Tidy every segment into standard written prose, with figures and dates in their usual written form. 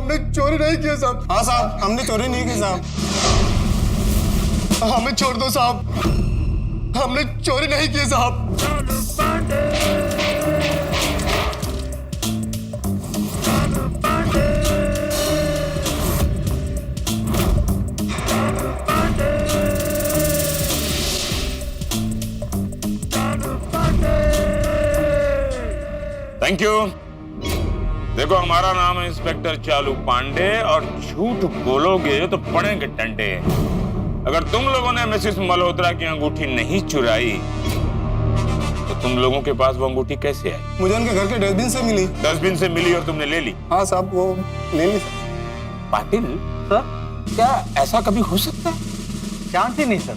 हमने चोरी नहीं की साहब। हाँ साहब, हमने चोरी नहीं की साहब। हमें छोड़ दो साहब, हमने चोरी नहीं की साहब। Thank you. देखो, हमारा नाम है इंस्पेक्टर चालू पांडे और झूठ बोलोगे तो पड़ेंगे डंडे। अगर तुम लोगों ने मिसेस मल्होत्रा की अंगूठी नहीं चुराई तो तुम लोगों के पास वो अंगूठी कैसे आई? मुझे उनके घर के डस्टबिन से मिली। डस्टबिन से मिली और तुमने ले ली? हाँ साहब, वो ले ली सर। पाटिल सर, क्या ऐसा कभी हो सकता है? चांस ही नहीं सर।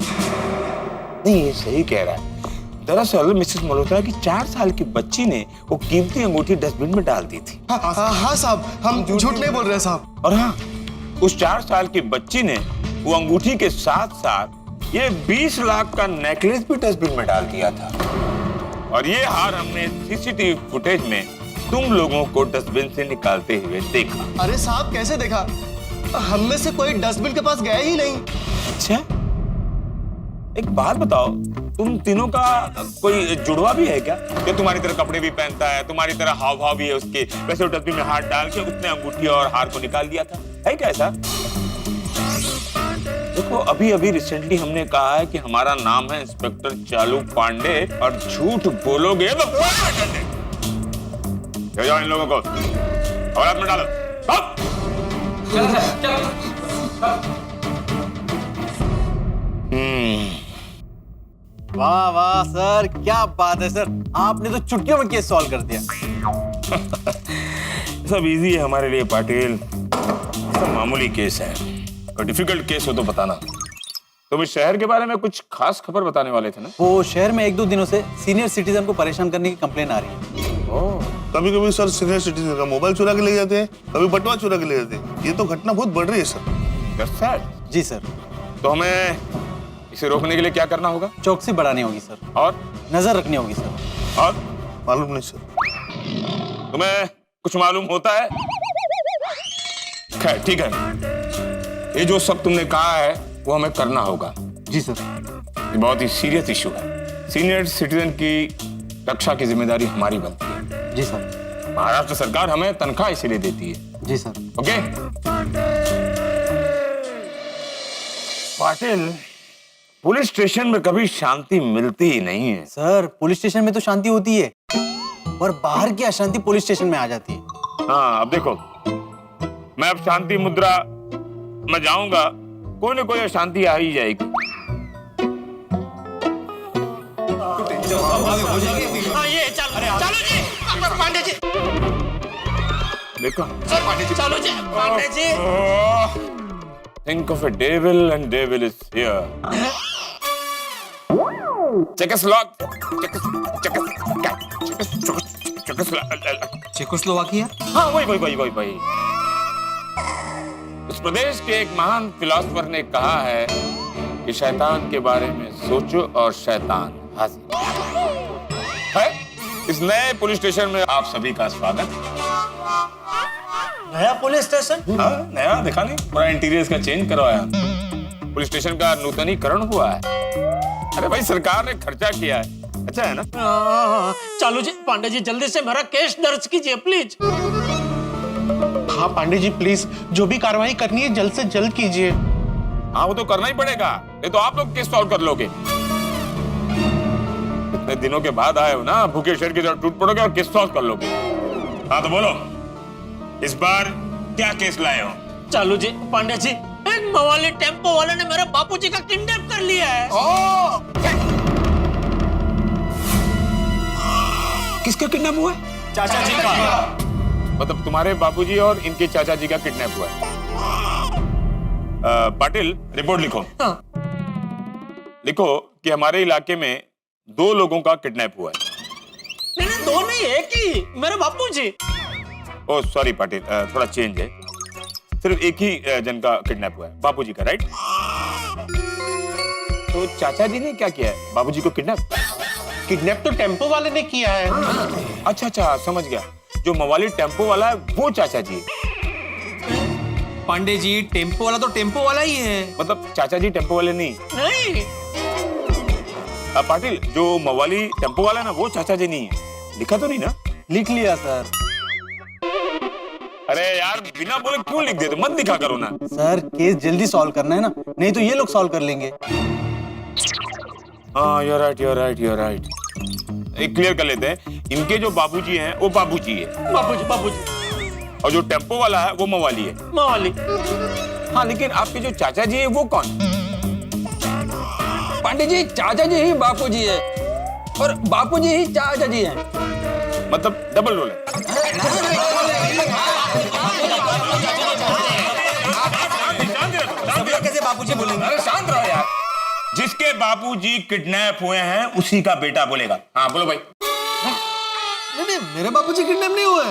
नहीं, ये सही कह रहा है। दरअसल मिसेस मल्होत्रा की 4 साल की बच्ची ने वो कीमती अंगूठी डस्टबिन में डाल दी थी। हाँ साहब, हम झूठ नहीं बोल रहे साहब। और हाँ, उस 4 साल की बच्ची ने वो अंगूठी के साथ साथ ये 20 लाख का नेकलेस भी डस्टबिन में डाल दिया था। और ये हार हमने सीसीटीवी फुटेज में तुम लोगों को डस्टबिन से निकालते हुए देखा। अरे साहब, कैसे देखा? हम में से कोई डस्टबिन के पास गया ही नहीं। अच्छा, एक बात बताओ, तुम तीनों का कोई जुड़वा भी है क्या? जो तुम्हारी तरह कपड़े भी पहनता है, तुम्हारी तरह हाव भाव भी है उसके, वैसे डस्टबिन में हाथ डाल के उसने अंगूठी और हार को निकाल दिया था? है क्या ऐसा? देखो, अभी अभी रिसेंटली हमने कहा है कि हमारा नाम है इंस्पेक्टर चालू पांडे और झूठ बोलोगे तो ले जाओ इन लोगों को औरत में डालो। वाह वाह सर, क्या बात है सर, आपने तो चुटकियों में केस सॉल्व कर दिया। सब इजी है हमारे लिए पाटिल, सब मामूली केस है। और डिफिकल्ट केस हो तो बताना। तुम इस शहर के बारे में कुछ खास खबर बताने वाले थे ना? वो शहर में 1-2 दिनों से सीनियर सिटीजन को परेशान करने की कंप्लेन आ रही है। कभी कभी सर सीनियर सिटीजन का मोबाइल चुरा के ले जाते हैं, कभी बटुआ चुरा के ले जाते हैं। ये तो घटना बहुत बढ़ रही है सर। जी सर। तो हमें इसे रोकने के लिए क्या करना होगा? चौकसी बढ़ानी होगी सर, और नजर रखनी होगी सर। और मालूम नहीं सर। तुम्हें कुछ मालूम होता है? खैर ठीक है, ये जो सब तुमने कहा है वो हमें करना होगा। जी सर। ये बहुत ही सीरियस इशू है। सीनियर सिटीजन की रक्षा की जिम्मेदारी हमारी बनती है। जी सर। महाराष्ट्र सरकार हमें तनख्वाह इसीलिए देती है। जी sir. Okay Patil, police station में कभी शांति मिलती ही नहीं है। सर, पुलिस स्टेशन में तो शांति होती है, और बाहर की अशांति पुलिस स्टेशन में आ जाती है। हाँ, अब देखो, मैं अब शांति मुद्रा में जाऊंगा, कोई ना कोई अशांति आ ही जाएगी। ये चलो जी, पांडे जी। देखो सर पांडे जी, चलो जी, Pandey ji. Think of a devil and devil is here. Czechoslovakia. Czechoslovakia? हाँ, वही। उस प्रदेश के एक महान फिलोसोफर ने कहा है कि शैतान के बारे में सोचो और शैतान हाजिर है। इस नए पुलिस स्टेशन में आप सभी का स्वागत। नया पुलिस स्टेशन? हाँ, नया देखा नहीं, पूरा इंटीरियर का चेंज करवाया। पुलिस स्टेशन का नूतनीकरण हुआ है। अरे भाई, सरकार ने खर्चा किया है, अच्छा है ना? चलो जी, पांडे जी जल्दी से मेरा केस दर्ज कीजिए प्लीज। हाँ पांडे जी प्लीज, जो भी कार्रवाई करनी है जल्द से जल्द कीजिए। हाँ, वो तो करना ही पड़ेगा, नहीं तो आप लोग केस सॉल्व कर लोगे। इतने दिनों के बाद आए हो ना, भूखे शेर की तरह टूट पड़ोगे और केस सॉल्व कर लोगे। हाँ तो बोलो, इस बार क्या केस लाए हो? चलो जी पांडे जी, एक मवाली टेम्पो वाले ने मेरे बापूजी का किडनैप कर लिया है। किसका किडनैप हुआ? चाचा जी का। मतलब तुम्हारे बाबूजी और इनके चाचा जी का किडनैप हुआ है। पाटिल, रिपोर्ट लिखो। हाँ। लिखो कि हमारे इलाके में 2 लोगों का किडनैप हुआ है। नहीं, 2 नहीं, एक ही, मेरे बापूजी। ओह सॉरी पाटिल, थोड़ा चेंज है। सिर्फ एक ही जन का किडनैप हुआ है, बापूजी का, राइट? तो चाचा जी ने क्या किया है? बाबूजी को किडनैप तो टेम्पो वाले ने किया है। अच्छा, समझ गया। जो मवाली टेम्पो वाला है वो चाचा जी है। पांडे जी टेम्पो वाला तो टेम्पो वाला ही है। मतलब चाचा जी टेम्पो वाले नहीं। नहीं पाटिल, जो मवाली टेम्पो वाला है ना वो चाचा जी नहीं है। लिखा तो नहीं ना? लिख लिया सर। अरे यार बिना बोले क्यों लिख देते? मत लिखा करो ना। सर केस जल्दी सॉल्व करना है ना, नहीं तो ये लोग सॉल्व कर लेंगे। हाँ यू आर राइट। एक क्लियर कर लेते हैं, इनके जो बाबूजी हैं वो बाबूजी है, बाबूजी और जो टेम्पो वाला है वो मवाली है। मवाली। हाँ लेकिन आपके जो चाचा जी है वो कौन? पांडे जी चाचा जी ही बापू जी है और बापू जी ही चाचा जी है। मतलब डबल रोल है। कैसे बापूजी बोलेंगे? अरे शांत रहो यार। जिसके बाबूजी किडनैप हुए हैं उसी का बेटा बोलेगा। हाँ बोलो भाई। नहीं मेरे बाबूजी किडनैप नहीं हुए।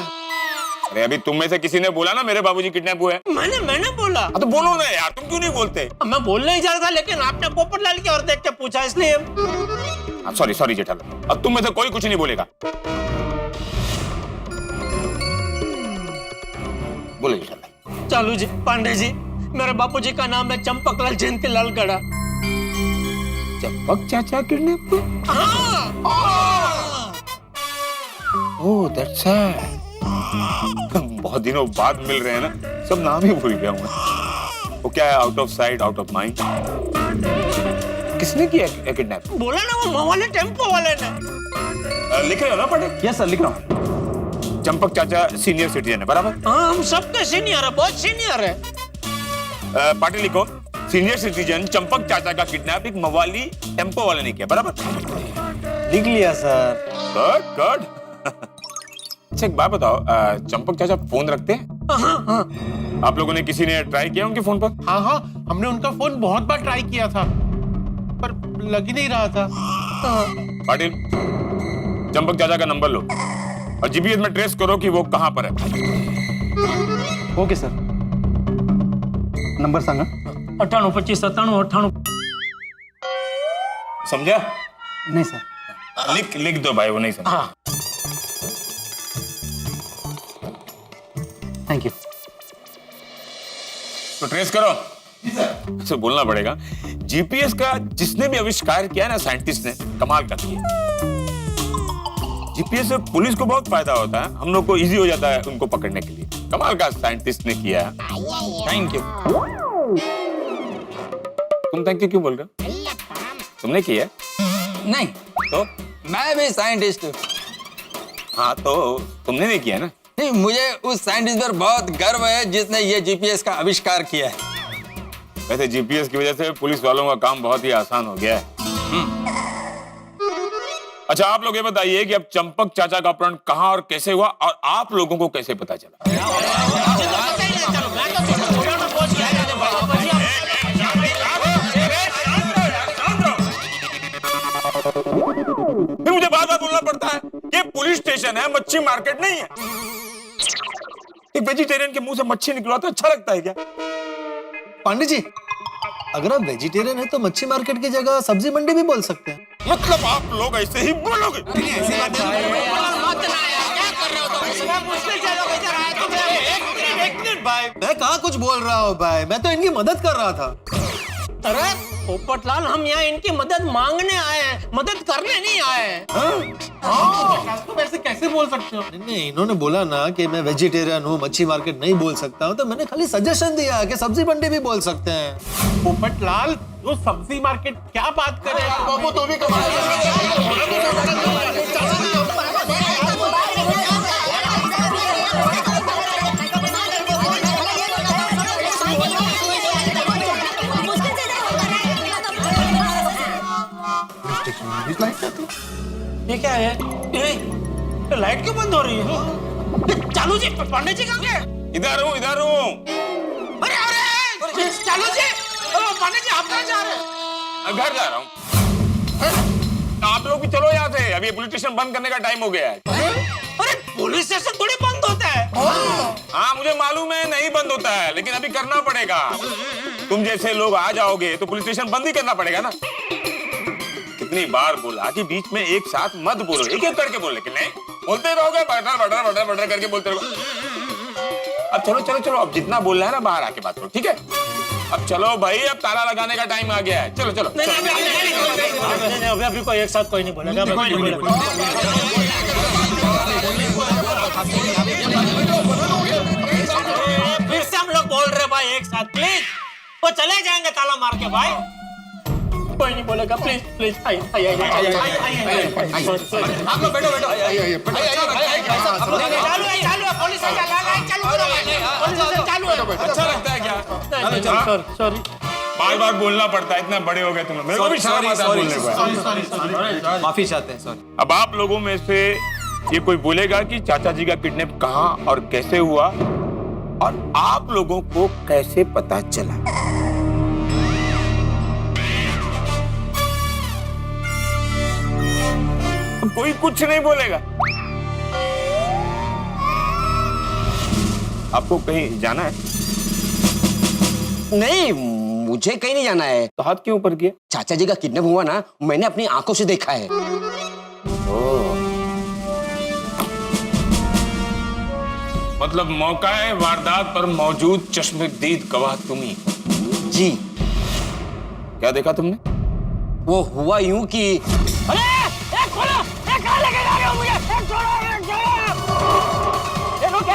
अरे अभी तुम में से किसी ने बोला ना मेरे बाबूजी किडनैप हुए हैं। मैंने बोला। तो बोलो ना यार, तुम क्यों नहीं बोलते? मैं बोलने ही जा रहा था लेकिन आपने पोपटलाल की ओर देख के पूछा इसलिए। सॉरी जेठालाल, अब तुम में से कोई कुछ नहीं बोलेगा। बोलो जेठालाल। चालू जी, पांडे जी, मेरे बापूजी का नाम है चंपकलाल जयंतीलाल गड़ा। चंपक चाचा किडनैप हुए? Oh that's sad. बहुत दिनों बाद मिल रहे हैं ना, सब नाम ही भूल गया हूँ। वो क्या है, out of sight out of mind. किसने किया किडनैप? बोला ना वो मवाली टेम्पो वाले ने। लिख रहे हो ना पटेल? यस सर लिख रहा हूँ। चंपक चाचा सीनियर सिटीजन है, बराबर? हाँ हम सबके सीनियर है, बहुत सीनियर है। पाटिल लिखो, सीनियर सिटीजन चंपक चाचा का किडनैप एक मवाली टेम्पो वाले ने किया, बराबर? लिख लिया सर। गुड। अच्छा एक बात बताओ, चंपक चाचा फोन रखते हैं? हाँ। आप लोगों ने किसी ने ट्राई किया उनके फोन पर? हाँ हमने उनका फोन बहुत बार ट्राई किया था पर लग ही नहीं रहा था। पाटिल चंपक चाचा का नंबर लो और जीपीएस में ट्रेस करो कि वो कहां पर है। Okay sir. नंबर सांगा। 98 25 97 98। समझा? नहीं सर। लिख दो भाई, वो नहीं समझा। हाँ। Thank you. तो ट्रेस करो। तो बोलना पड़ेगा, जीपीएस का जिसने भी आविष्कार किया ना साइंटिस्ट ने, कमाल कर दिया। जीपीएस से पुलिस को बहुत फायदा होता है, हम लोग को इजी हो जाता है उनको पकड़ने के लिए। कमाल का साइंटिस्ट ने किया। Thank you. तुम थैंक यू क्यों बोल रहे हो? तुमने किया? नहीं तो मैं भी साइंटिस्ट हूँ। हाँ तो तुमने नहीं किया ना? नहीं मुझे उस साइंटिस्ट पर बहुत गर्व है जिसने ये जीपीएस का आविष्कार किया है। वैसे जीपीएस की वजह से पुलिस वालों का काम बहुत ही आसान हो गया है। अच्छा आप लोग ये बताइए कि अब चंपक चाचा का अपहरण कहां और कैसे हुआ और आप लोगों को कैसे पता चला? फिर मुझे बार बार बोलना पड़ता है ये पुलिस स्टेशन है, मच्छी मार्केट नहीं है। एक वेजिटेरियन के मुंह से मच्छी निकला तो अच्छा लगता है क्या? पांडे जी अगर आप वेजिटेरियन है तो मच्छी मार्केट की जगह सब्जी मंडी भी बोल सकते हैं। मतलब आप लोग ऐसे ही बोलोगे? भाई मैं कहाँ कुछ बोल रहा हूँ भाई, मैं तो इनकी मदद कर रहा था। अरे पोपटलाल हम यहाँ इनकी मदद मांगने आए हैं, मदद करने नहीं आए हैं। तो वैसे कैसे बोल सकते हो? नहीं इन्होंने बोला ना कि मैं वेजिटेरियन हूँ, मच्छी मार्केट नहीं बोल सकता हूँ, तो मैंने खाली सजेशन दिया कि सब्जी मंडी भी बोल सकते हैं। पोपटलाल जो सब्जी मार्केट क्या बात कर रहे हैं? वो तो भी ये क्या है? ये लाइट क्यों बंद हो रही है? चालू जी, पांडे जी कहाँ गए? इधर हूँ। अरे अरे चालू जी, पांडे जी आप कहाँ जा रहे हैं? घर जा रहा हूँ। आप लोग भी चलो यहाँ से, अभी पुलिस स्टेशन बंद करने का टाइम हो गया है। अरे पुलिस स्टेशन थोड़ी बंद होता है। हाँ मुझे मालूम है नहीं बंद होता है, लेकिन अभी करना पड़ेगा। तुम जैसे लोग आ जाओगे तो पुलिस स्टेशन बंद ही करना पड़ेगा ना। कितनी बार बोला कि बीच में एक साथ मत बोलो, एक एक करके बोल, लेकिन नहीं बोलते रहोगे, बटर बटर बटर बटर करके बोलते रहोगे। अब चलो चलो चलो, अब जितना बोलना है ना बाहर आके बात करो, ठीक है? अब चलो भाई, अब ताला लगाने का टाइम आ गया है, चलो चलो। नहीं, अभी कोई एक साथ कोई नहीं बोलेगा, कोई नहीं बोलेगा। फिर से हम लोग बोल रहे भाई एक साथ, प्लीज। वो चले जाएंगे ताला मार के भाई, कोई नहीं बोलेगा, प्लीज प्लीज। आप लोग बैठो बैठो। चालू है, पुलिस चालू है। अच्छा लगता है क्या? सॉरी। बार बार बोलना पड़ता है, इतना बड़े हो गए तुम लोग, मेरे को भी शर्म आता है बोलने को। माफी चाहते हैं, सॉरी। अब आप लोगों में से ये कोई बोलेगा कि चाचा जी का किडनैप कहाँ और कैसे हुआ, और आप लोगों को कैसे पता चला? कोई कुछ नहीं बोलेगा। आपको कहीं जाना है? नहीं, मुझे कहीं नहीं जाना है। तो हाथ क्यों ऊपर किया? चाचा जी का किडनैप हुआ ना, मैंने अपनी आंखों से देखा है। मतलब मौकाए वारदात पर मौजूद चश्मदीद गवाह तुम ही? जी। क्या देखा तुमने? वो हुआ यूं कि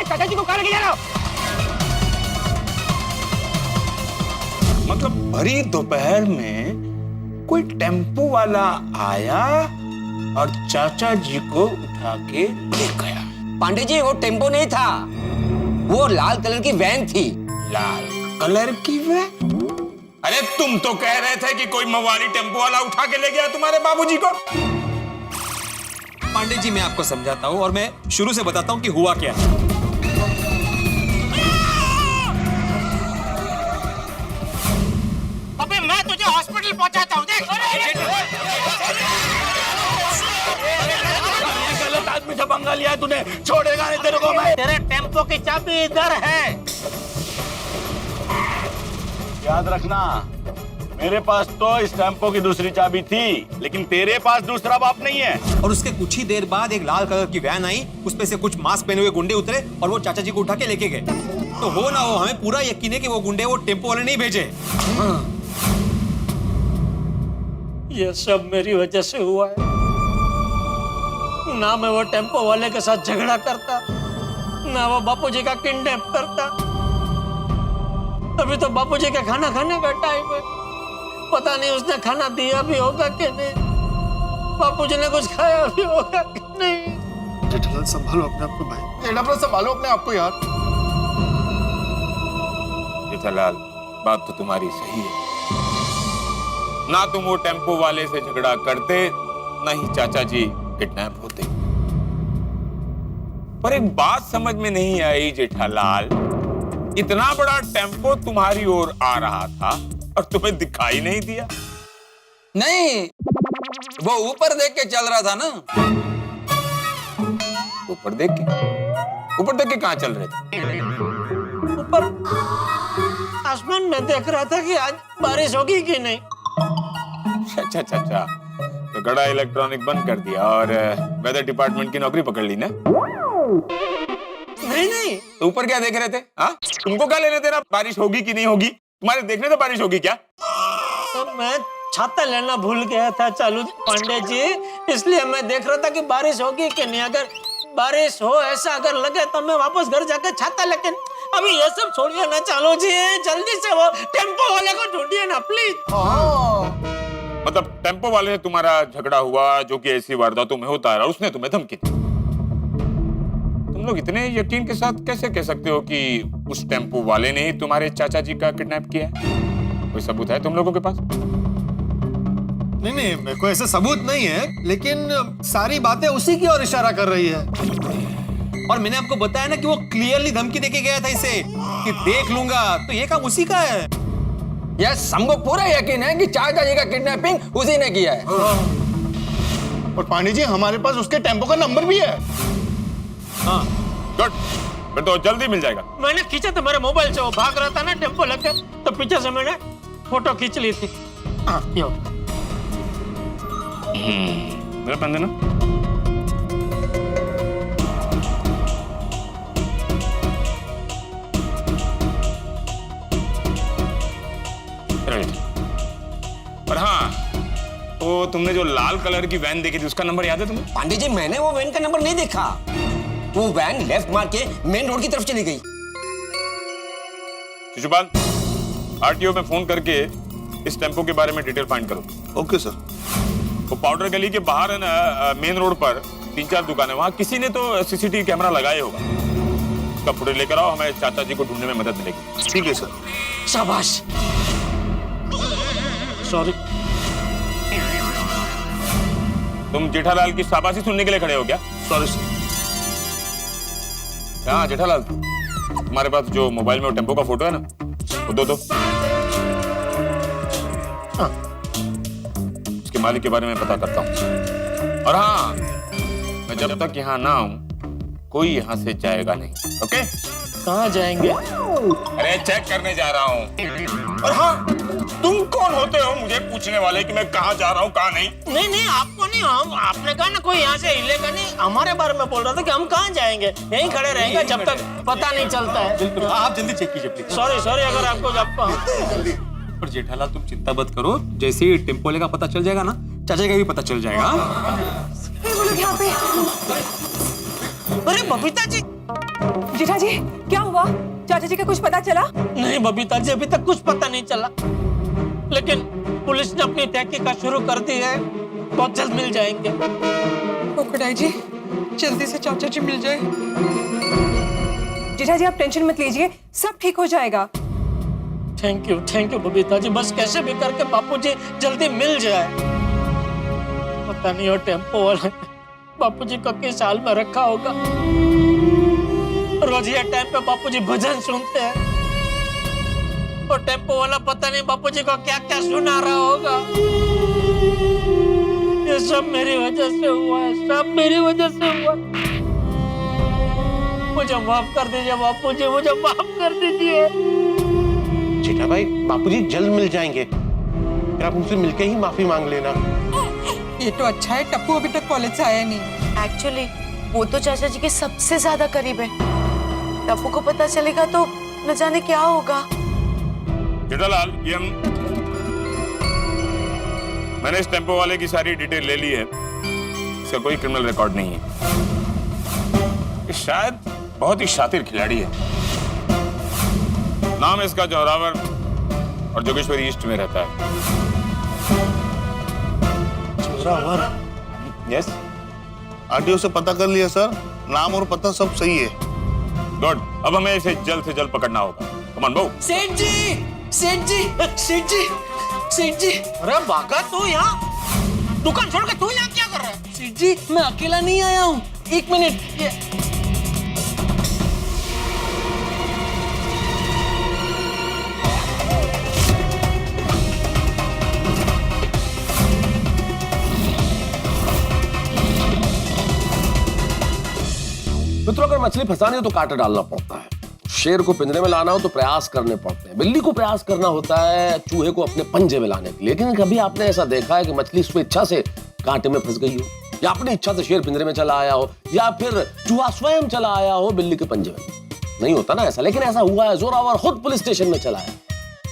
चाचा जी को कहाँ लेके जा रहे हो? मतलब भरी दोपहर में कोई टेम्पो वाला आया और चाचा जी को उठा के ले गया। पांडे जी, वो टेम्पो नहीं था, वो लाल कलर की वैन थी। लाल कलर की वैन? अरे तुम तो कह रहे थे कि कोई मवाली टेम्पो वाला उठा के ले गया तुम्हारे बाबूजी को। पांडे जी, मैं आपको समझाता हूँ और मैं शुरू से बताता हूँ कि हुआ क्या है। अबे मैं तुझे हॉस्पिटल पहुंचाता हूँ, देख। गलत आदमी से पंगा लिया है तूने, छोड़ेगा नहीं तेरे को मैं। तेरे टेम्पो की चाबी इधर है। याद रखना, मेरे पास तो इस टेम्पो की दूसरी चाबी थी, लेकिन तेरे पास दूसरा बाप नहीं है। और उसके कुछ ही देर बाद एक लाल कलर की वैन आई, उसपे से कुछ मास्क पहने हुए गुंडे उतरे और वो चाचा जी को उठा के लेके गए। तो हो ना हो, हमें पूरा यकीन है कि वो गुंडे वो टेम्पो वाले नहीं भेजे। ये सब मेरी वजह से हुआ है। ना मैं वो टेम्पो वाले के साथ झगड़ा करता, ना वो बापूजी का किडनैप करता। अभी तो बापूजी का खाना खाने का टाइम है, पता नहीं उसने खाना दिया भी होगा कि नहीं, बापूजी ने कुछ खाया भी होगा कि नहीं। जेठालाल संभालो अपने आप को भाई। जेठालाल संभालो अपने आप को यार। जेठालाल, बात तो तुम्हारी सही है। ना तुम वो टेम्पो वाले से झगड़ा करते, ना ही चाचा जी किडनैप होते। पर एक बात समझ में नहीं आई जेठालाल, इतना बड़ा टेम्पो तुम्हारी ओर आ रहा था और तुम्हें दिखाई नहीं दिया? नहीं, वो ऊपर देख के चल रहा था ना। ऊपर देख के कहाँ चल रहे थे? ऊपर आसमान में देख रहा था कि आज बारिश होगी कि नहीं। अच्छा, तो गड़ा इलेक्ट्रॉनिक बंद कर दिया और वेदर डिपार्टमेंट की नौकरी पकड़ ली ना? नहीं। तो ऊपर क्या देख रहे थे? हाँ, तुमको क्या लेने देना बारिश होगी कि नहीं होगी? तुम्हारे देखने से बारिश होगी क्या? तो मैं छाता लेना भूल गया था चालू पांडे जी, इसलिए मैं देख रहा था कि बारिश होगी कि नहीं। अगर बारिश हो ऐसा अगर लगे तो मैं वापस घर जाकर छाता लेके। अभी ये सब छोड़िए ना चालू जी, जल्दी से वो टेम्पो वाले को ढूंढिए ना प्लीज। मतलब टेम्पो वाले से तुम्हारा झगड़ा हुआ, जो कि ऐसी वारदातों में होता रहा, उसने तुम्हें धमकी दी। तुम लोग इतने यकीन के साथ कैसे कह सकते हो कि उस टेम्पो वाले ने ही तुम्हारे चाचा जी का किडनैप किया? कोई सबूत है तुम लोगों के पास? नहीं, मेरे को ऐसे सबूत नहीं है, लेकिन सारी बातें उसी की ओर इशारा कर रही है। और मैंने आपको बताया ना कि वो क्लियरली धमकी देके गया था इसे कि देख लूंगा, तो ये काम उसी का है। यस, हमको पूरा यकीन है कि चाचा जी का किडनैपिंग उसी ने किया है। और पांडे जी, हमारे पास उसके टेम्पो का नंबर भी है। हाँ, गुड, फिर तो जल्दी मिल जाएगा। मैंने खींचा था मेरे मोबाइल से, वो भाग रहा था ना टेम्पो लेके, तो पीछे से मैंने फोटो खींच ली थी। हाँ, मेरा पेन देना। तुमने जो लाल कलर की वैन देखी थी उसका नंबर याद है तुम्हें? पांडे जी मैंने वो वैन का नंबर नहीं देखा। वो वैन लेफ्ट मार के मेन रोड की तरफ चली गई। शिशुपाल, आरटीओ में फोन करके इस टेम्पो के बारे में डिटेल फाइंड करो। Okay sir. वो पाउडर गली के बाहर है ना, मेन रोड पर 3-4 दुकानें, वहां किसी ने तो सीसीटीवी कैमरा लगाए होगा। उसका फुटेज लेकर आओ, हमें चाचा जी को ढूंढने में मदद मिलेगी। ठीक है सर। शाबाश। सॉरी। तुम जेठालाल की शाबाशी सुनने के लिए खड़े हो क्या? Sorry sir. हाँ जेठालाल, तुम्हारे पास जो मोबाइल में वो टेम्पो का फोटो है ना, वो दो। हाँ, उसके मालिक के बारे में पता करता हूँ। और हाँ, मैं जब तक यहाँ ना आऊं कोई यहाँ से जाएगा नहीं। ओके? कहाँ जाएंगे? अरे चेक करने जा रहा हूँ। और हाँ, तुम कौन होते हो मुझे पूछने वाले कि मैं कहाँ जा रहा हूँ कहाँ नहीं? नहीं आपको नहीं, हम आपने कहा ना कोई यहाँ से हिलेगा नहीं, हमारे बारे में बोल रहा था कि हम कहाँ जाएंगे, यहीं खड़े रहेंगे जब तक पता नहीं चलता है। बिल्कुल, आप जल्दी चेक कीजिए प्लीज। सॉरी अगर आपको जब पर जेठालाल तुम चिंता मत करो, जैसे ही टेम्पो वाले का पता चल जाएगा ना, चाचा का भी पता चल जाएगा। वो लोग यहाँ पे। अरे बबीता जी। जेठा जी क्या हुआ? चाचा जी का कुछ पता चला? नहीं बबीता जी, अभी तक कुछ पता नहीं चला, लेकिन पुलिस ने अपनी तहकीकात शुरू कर दी है, बहुत जल्द मिल जाएंगे। कोकड़ाई जी जल्दी से चाचा जी मिल जाए। जेठा जी आप टेंशन मत लीजिए, सब ठीक हो जाएगा। थैंक यू बबीता जी, बस कैसे भी करके बापू जी जल्दी मिल जाए। पता नहीं वो टेम्पो वाले बापू जी को किस हाल में रखा होगा। रोज ये टाइम पे बापू जी भजन सुनते हैं, और टेम्पो वाला पता नहीं बापू जी को क्या क्या सुना रहा होगा। ये सब मेरी वजह से हुआ है, सब मेरी वजह से हुआ। मुझे माफ कर दीजिए बापू जी, मुझे माफ कर दीजिए। जेठा भाई, बापूजी जल्द मिल जाएंगे, फिर आप उनसे मिलके ही माफी मांग लेना। ये तो अच्छा है टप्पू अभी तक कॉलेज से आया नहीं। एक्चुअली वो तो चाचा जी के सबसे ज्यादा करीब है, टप्पू को पता चलेगा तो न जाने क्या होगा। जेठालाल, ये मैंने इस टेम्पो वाले की सारी डिटेल ले ली है, इसका कोई क्रिमिनल रिकॉर्ड नहीं है। ये शायद बहुत ही शातिर खिलाड़ी है। नाम है इसका जौहरावर, और जोगेश्वरी ईस्ट में रहता है। जौहरावर? यस। आरटीओ से पता कर लिया सर, नाम और पता सब सही है। गुड, अब हमें इसे जल्द से जल्द पकड़ना होगा। कम ऑन बो। सेठ जी, अरे बाका तू यहाँ दुकान छोड़ के तू यहाँ क्या कर रहा है? सेठ जी मैं अकेला नहीं आया हूँ, एक मिनट। मित्रों, अगर मछली फंसानी हो तो कांटा डालना पड़ता है, शेर को पिंजरे में लाना हो तो प्रयास करने पड़ते हैं, बिल्ली को प्रयास करना होता है चूहे को अपने पंजे में लाने के लिए। लेकिन कभी आपने ऐसा देखा है कि मछली स्वेच्छा से कांटे में फंस गई हो, या अपनी इच्छा से शेर पिंजरे में चला आया हो, या फिर चूहा स्वयं चला आया हो बिल्ली के पंजे में? नहीं होता ना ऐसा, लेकिन ऐसा हुआ है। जोरावर खुद पुलिस स्टेशन में चला आया।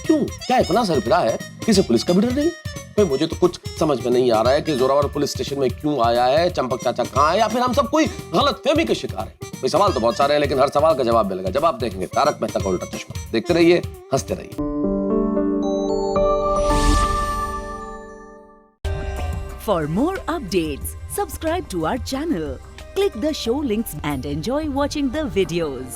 क्यों? क्या इतना सरफिरा है? किसी पुलिस का भी डर नहीं? भाई मुझे तो कुछ समझ में नहीं आ रहा है कि जोरावर पुलिस स्टेशन में क्यों आया है, चंपक चाचा कहाँ है, या फिर हम सब कोई गलतफहमी के शिकार हैं। भाई सवाल तो बहुत सारे हैं, लेकिन हर सवाल का जवाब मिलेगा जब आप देखेंगे तारक मेहता का उल्टा चश्मा। देखते रहिए, हंसते रहिए। For more updates, subscribe to our channel, click the show links and enjoy watching the videos.